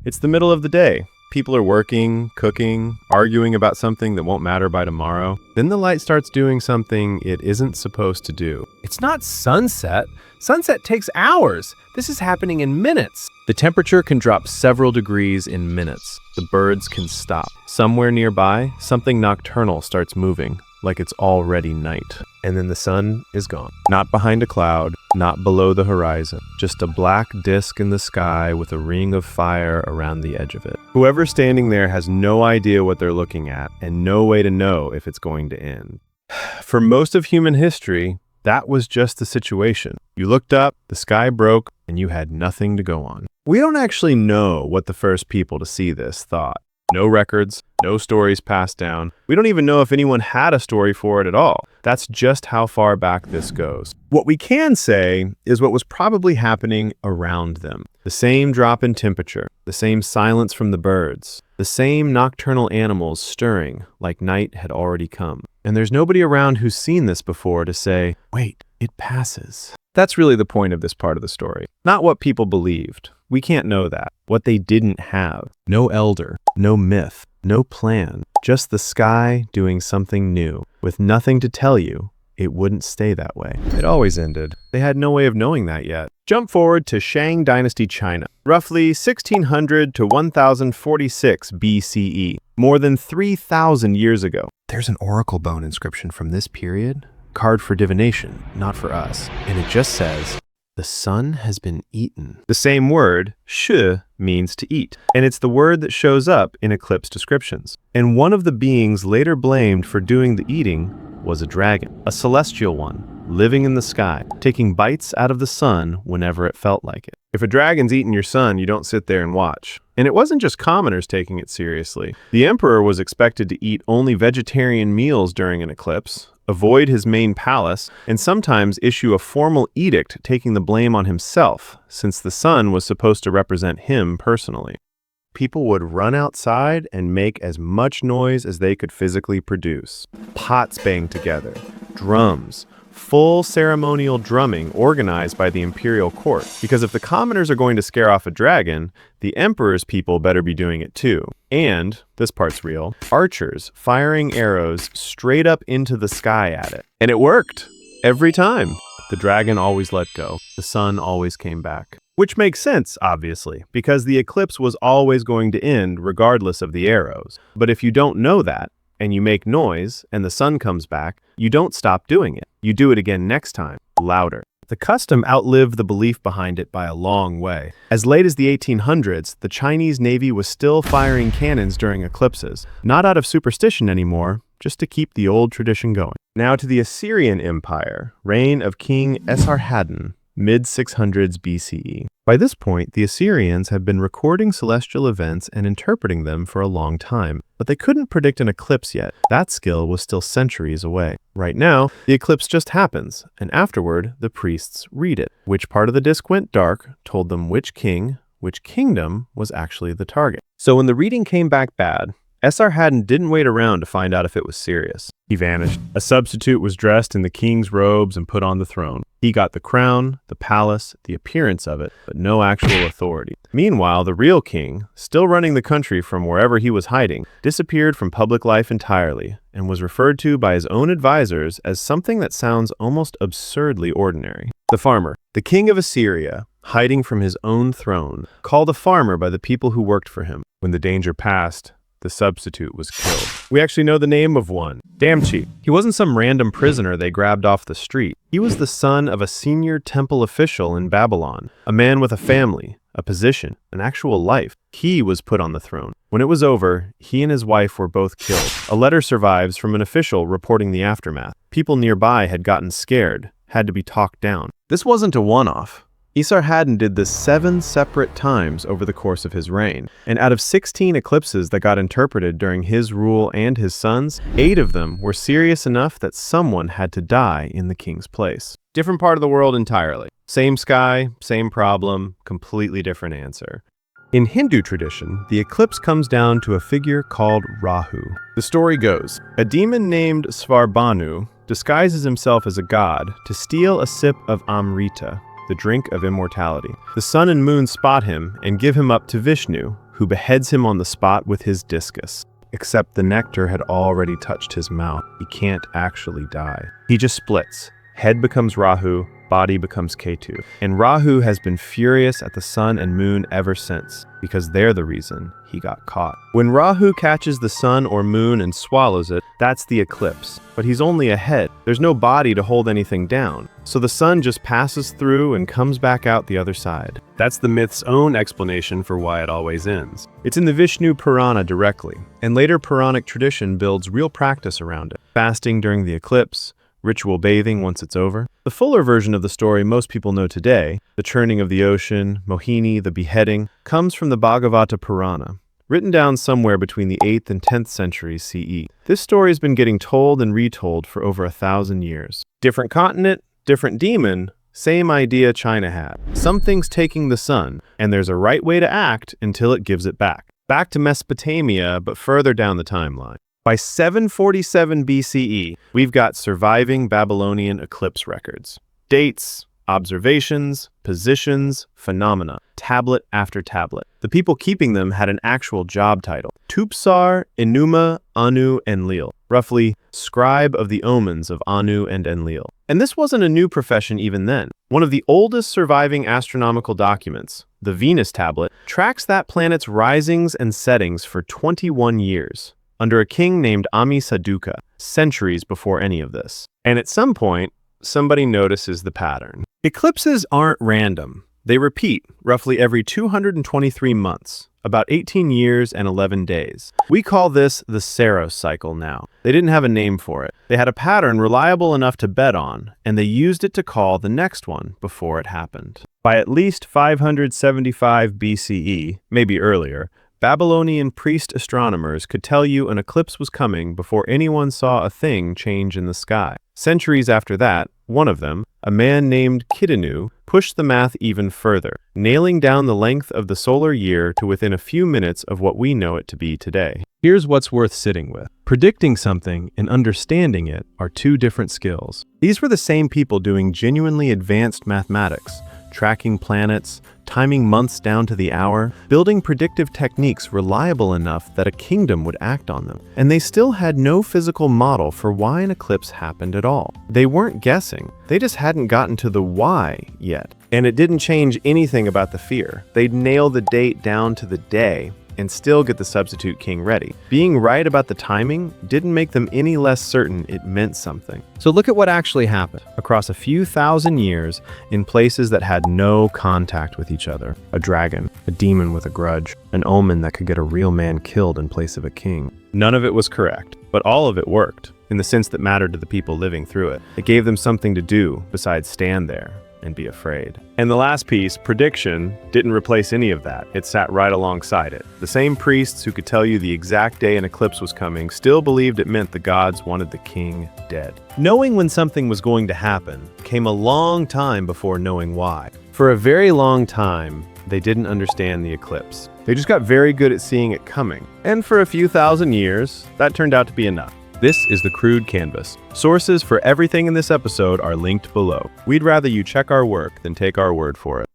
It's the middle of the day. People are working, cooking, arguing about something that won't matter by tomorrow. Then the light starts doing something it isn't supposed to do. It's not sunset. Sunset takes hours. This is happening in minutes. The temperature can drop several degrees in minutes. The birds can stop. Somewhere nearby, something nocturnal starts moving, like it's already night. And then the sun is gone. Not behind a cloud, not below the horizon, just a black disk in the sky with a ring of fire around the edge of it. Whoever's standing there has no idea what they're looking at and no way to know if it's going to end. For most of human history, that was just the situation. You looked up, the sky broke, and you had nothing to go on. We don't actually know what the first people to see this thought. No records, no stories passed down. We don't even know if anyone had a story for it at all. That's just how far back this goes. What we can say is what was probably happening around them. The same drop in temperature, the same silence from the birds, the same nocturnal animals stirring like night had already come. And there's nobody around who's seen this before to say, wait, it passes. That's really the point of this part of the story. Not what people believed. We can't know that. What they didn't have. No elder, no myth, no plan. Just the sky doing something new. With nothing to tell you, it wouldn't stay that way. It always ended. They had no way of knowing that yet. Jump forward to Shang Dynasty China. Roughly 1600 to 1046 BCE. More than 3,000 years ago. There's an oracle bone inscription from this period. Carved for divination, not for us. And it just says, the sun has been eaten. The same word, shi, means to eat. And it's the word that shows up in eclipse descriptions. And one of the beings later blamed for doing the eating was a dragon, a celestial one, living in the sky, taking bites out of the sun whenever it felt like it. If a dragon's eating your sun, you don't sit there and watch. And it wasn't just commoners taking it seriously. The emperor was expected to eat only vegetarian meals during an eclipse, avoid his main palace, and sometimes issue a formal edict taking the blame on himself, since the sun was supposed to represent him personally. People would run outside and make as much noise as they could physically produce. Pots banged together, drums, full ceremonial drumming organized by the imperial court. Because if the commoners are going to scare off a dragon, the emperor's people better be doing it too. And, this part's real, archers firing arrows straight up into the sky at it. And it worked! Every time. The dragon always let go. The sun always came back. Which makes sense, obviously, because the eclipse was always going to end regardless of the arrows. But if you don't know that, and you make noise, and the sun comes back, you don't stop doing it. You do it again next time, louder. The custom outlived the belief behind it by a long way. As late as the 1800s, the Chinese Navy was still firing cannons during eclipses, not out of superstition anymore, just to keep the old tradition going. Now to the Assyrian Empire, reign of King Esarhaddon, mid-600s BCE. By this point, the Assyrians had been recording celestial events and interpreting them for a long time, but they couldn't predict an eclipse yet. That skill was still centuries away. Right now, the eclipse just happens, and afterward, the priests read it. Which part of the disk went dark told them which kingdom was actually the target. So when the reading came back bad, Esarhaddon didn't wait around to find out if it was serious. He vanished. A substitute was dressed in the king's robes and put on the throne. He got the crown, the palace, the appearance of it, but no actual authority. Meanwhile, the real king, still running the country from wherever he was hiding, disappeared from public life entirely and was referred to by his own advisors as something that sounds almost absurdly ordinary. The farmer, the king of Assyria, hiding from his own throne, called a farmer by the people who worked for him. When the danger passed, the substitute was killed. We actually know the name of one, Damchi. He wasn't some random prisoner they grabbed off the street. He was the son of a senior temple official in Babylon, a man with a family, a position, an actual life. He was put on the throne. When it was over, he and his wife were both killed. A letter survives from an official reporting the aftermath. People nearby had gotten scared, had to be talked down. This wasn't a one-off. Esarhaddon did this 7 separate times over the course of his reign, and out of 16 eclipses that got interpreted during his rule and his son's, 8 of them were serious enough that someone had to die in the king's place. Different part of the world entirely. Same sky, same problem, completely different answer. In Hindu tradition, the eclipse comes down to a figure called Rahu. The story goes, a demon named Svarbhanu disguises himself as a god to steal a sip of Amrita, the drink of immortality. The sun and moon spot him and give him up to Vishnu, who beheads him on the spot with his discus. Except the nectar had already touched his mouth. He can't actually die. He just splits. Head becomes Rahu, body becomes Ketu. And Rahu has been furious at the sun and moon ever since, because they're the reason he got caught. When Rahu catches the sun or moon and swallows it, that's the eclipse. But he's only a head. There's no body to hold anything down. So the sun just passes through and comes back out the other side. That's the myth's own explanation for why it always ends. It's in the Vishnu Purana directly, and later Puranic tradition builds real practice around it. Fasting during the eclipse, ritual bathing once it's over. The fuller version of the story most people know today, the churning of the ocean, Mohini, the beheading, comes from the Bhagavata Purana, written down somewhere between the 8th and 10th centuries CE. This story has been getting told and retold for over 1,000 years. Different continent, different demon, same idea China had. Something's taking the sun, and there's a right way to act until it gives it back. Back to Mesopotamia, but further down the timeline. By 747 BCE, we've got surviving Babylonian eclipse records. Dates, observations, positions, phenomena, tablet after tablet. The people keeping them had an actual job title. Tupsar, Enuma, Anu, Enlil. Roughly, scribe of the omens of Anu and Enlil. And this wasn't a new profession even then. One of the oldest surviving astronomical documents, the Venus tablet, tracks that planet's risings and settings for 21 years. Under a king named Saduqa, centuries before any of this. And at some point, somebody notices the pattern. Eclipses aren't random. They repeat roughly every 223 months, about 18 years and 11 days. We call this the Saros cycle now. They didn't have a name for it. They had a pattern reliable enough to bet on, and they used it to call the next one before it happened. By at least 575 BCE, maybe earlier, Babylonian priest astronomers could tell you an eclipse was coming before anyone saw a thing change in the sky. Centuries after that, one of them, a man named Kidanu, pushed the math even further, nailing down the length of the solar year to within a few minutes of what we know it to be today. Here's what's worth sitting with. Predicting something and understanding it are two different skills. These were the same people doing genuinely advanced mathematics, tracking planets, timing months down to the hour, building predictive techniques reliable enough that a kingdom would act on them. And they still had no physical model for why an eclipse happened at all. They weren't guessing. They just hadn't gotten to the why yet. And it didn't change anything about the fear. They'd nail the date down to the day and still get the substitute king ready. Being right about the timing didn't make them any less certain it meant something. So look at what actually happened across a few thousand years in places that had no contact with each other. A dragon, a demon with a grudge, an omen that could get a real man killed in place of a king. None of it was correct, but all of it worked, in the sense that mattered to the people living through it. It gave them something to do besides stand there and be afraid. And the last piece, prediction, didn't replace any of that. It sat right alongside it. The same priests who could tell you the exact day an eclipse was coming still believed it meant the gods wanted the king dead. Knowing when something was going to happen came a long time before knowing why. For a very long time, they didn't understand the eclipse. They just got very good at seeing it coming. And for a few thousand years, that turned out to be enough. This is the Crude Canvas. Sources for everything in this episode are linked below. We'd rather you check our work than take our word for it.